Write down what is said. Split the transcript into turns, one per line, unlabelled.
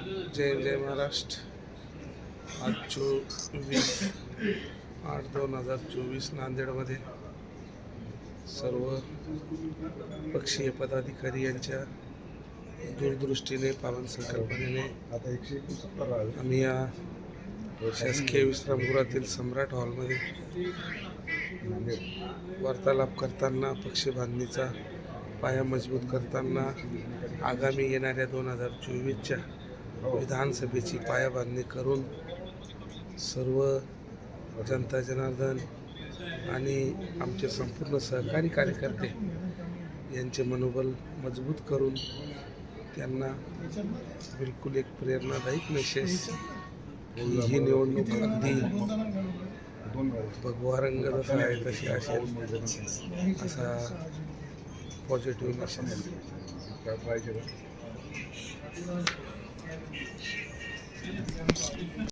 जय जय महाराष्ट्र। आज 24/8/2024 नांदेडमध्ये सर्व पक्षीय पदाधिकारी यांच्या दूरदृष्टीने पावन संकल्पनेने आम्ही या शासकीय विश्रामगृहातील सम्राट हॉलमध्ये वार्तालाप करताना पक्षी बांधणीचा पाया मजबूत करताना आगामी येणाऱ्या 2024च्या विधानसभेची पायाबांधणी करून सर्व जनता जनार्दन आणि आमचे संपूर्ण सहकारी कार्यकर्ते यांचे मनोबल मजबूत करून त्यांना बिलकुल एक प्रेरणादायक मेसेज ही निवडणूक अगदी भगवा रंग जसा आहे तशी असेल असा पॉझिटिव्ह मेसेज